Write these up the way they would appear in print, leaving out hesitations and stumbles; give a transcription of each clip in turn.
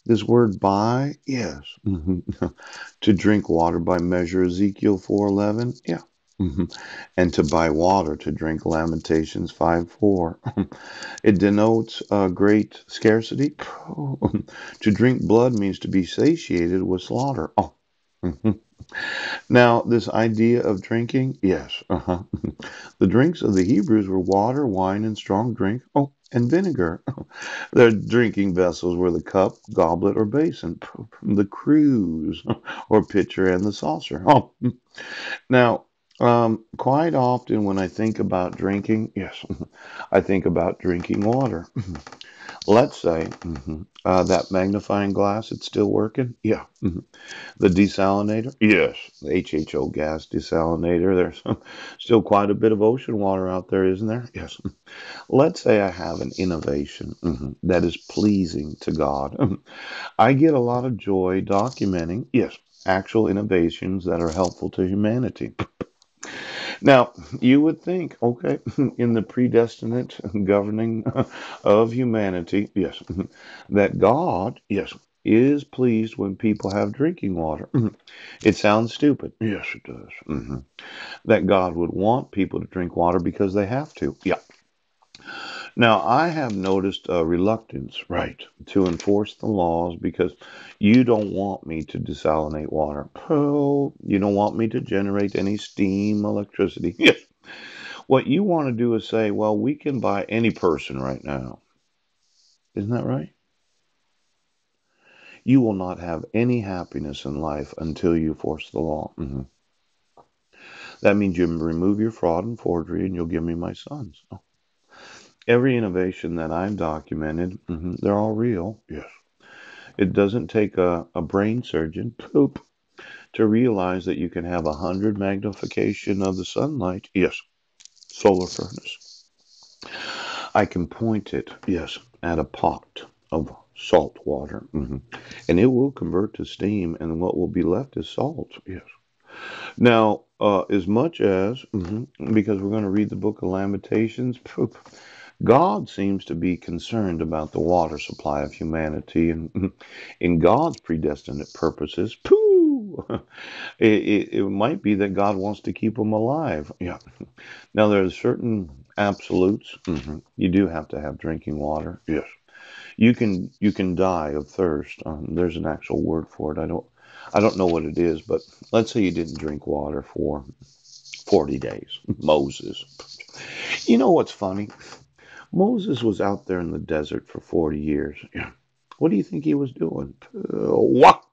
This word by, yes. To drink water by measure, Ezekiel 4:11, yeah. And to buy water to drink, Lamentations 5:4. It denotes great scarcity. To drink blood means to be satiated with slaughter. Oh. Now, this idea of drinking, yes. The drinks of the Hebrews were water, wine, and strong drink. Oh, and vinegar. Their drinking vessels were the cup, goblet, or basin, the cruse, or pitcher, and the saucer. Oh, now, quite often when I think about drinking, yes, I think about drinking water. Let's say that magnifying glass, it's still working. Yeah. The desalinator, yes, the HHO gas desalinator. There's still quite a bit of ocean water out there, isn't there? Yes. Let's say I have an innovation that is pleasing to God. I get a lot of joy documenting, yes, actual innovations that are helpful to humanity. Now, you would think, okay, in the predestinate governing of humanity, yes, that God, yes, is pleased when people have drinking water. It sounds stupid. Yes, it does. That God would want people to drink water because they have to. Yeah. Now, I have noticed a reluctance, right, to enforce the laws because you don't want me to desalinate water. Oh, you don't want me to generate any steam, electricity. Yes. What you want to do is say, well, we can buy any person right now. Isn't that right? You will not have any happiness in life until you force the law. That means you remove your fraud and forgery and you'll give me my sons. Every innovation that I've documented, they're all real. Yes. It doesn't take a brain surgeon, poop, to realize that you can have 100 magnification of the sunlight. Yes. Solar furnace. I can point it, yes, at a pot of salt water, and it will convert to steam, and what will be left is salt. Yes. Now, as much as, because we're going to read the book of Lamentations, poop, God seems to be concerned about the water supply of humanity, and in God's predestinate purposes, poo, it might be that God wants to keep them alive. Yeah. Now, there's certain absolutes. You do have to have drinking water. Yes. You can die of thirst. There's an actual word for it. I don't know what it is, but let's say you didn't drink water for 40 days. Moses. You know what's funny? Moses was out there in the desert for 40 years. Yeah. What do you think he was doing? What?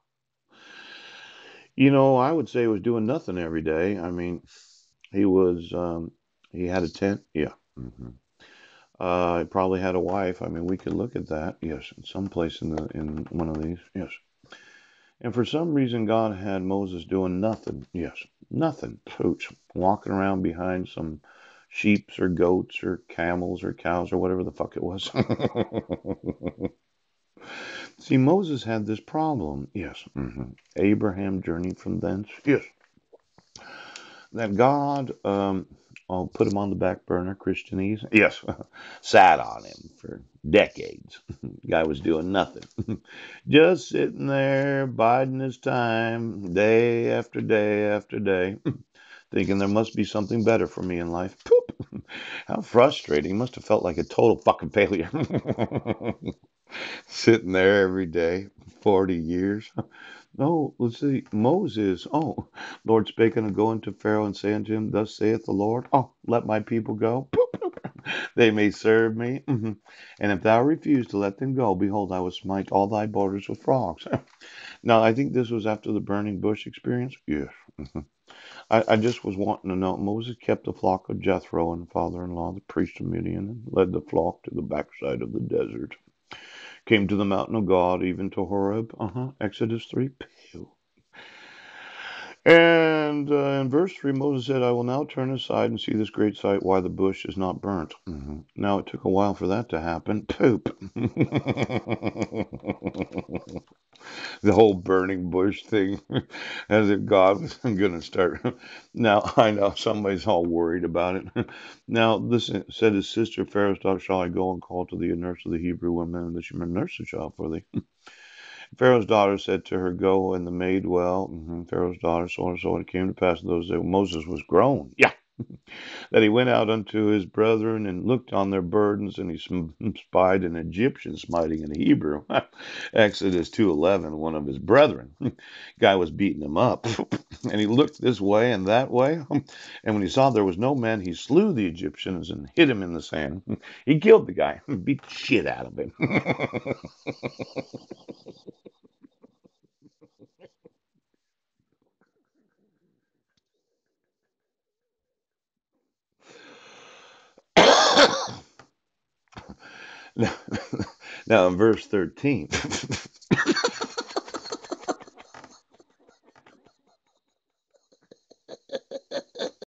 I would say he was doing nothing every day. I mean, he had a tent. Yeah. He probably had a wife. I mean, we could look at that. Yes, in some place in one of these. Yes. And for some reason, God had Moses doing nothing. Yes, nothing. Pooch, walking around behind some sheeps or goats or camels or cows or whatever the fuck it was. See, Moses had this problem. Yes. Abraham journeyed from thence. Yes. That God, I'll put him on the back burner, Christianese. Yes. Sat on him for decades. Guy was doing nothing. Just sitting there, biding his time, day after day after day, thinking there must be something better for me in life. Poop. How frustrating. He must have felt like a total fucking failure. Sitting there every day, 40 years. No, let's see. Moses, oh, Lord spake unto go unto Pharaoh and say unto him, Thus saith the Lord, oh, let my people go. They may serve me. And if thou refuse to let them go, behold, I will smite all thy borders with frogs. Now, I think this was after the burning bush experience. Yes. I just was wanting to know. Moses kept the flock of Jethro and father-in-law, the priest of Midian, and led the flock to the backside of the desert. Came to the mountain of God, even to Horeb. Exodus 3. Pew. And in verse 3, Moses said, I will now turn aside and see this great sight, why the bush is not burnt. Now it took a while for that to happen. Poop. The whole burning bush thing, as if God was going to start. Now, I know somebody's all worried about it. Now, this said his sister, Pharaoh's daughter, shall I go and call to thee a nurse of the Hebrew women, and that she may nurse the child for thee? Pharaoh's daughter said to her, "Go and the maid well." Pharaoh's daughter, so and so. And it came to pass in those days when Moses was grown. Yeah. That he went out unto his brethren and looked on their burdens, and he spied an Egyptian smiting an Hebrew. Exodus 2:11. One of his brethren, guy was beating him up, and he looked this way and that way, and when he saw there was no man, he slew the Egyptians and hid him in the sand. He killed the guy, beat the shit out of him. now, now in verse 13.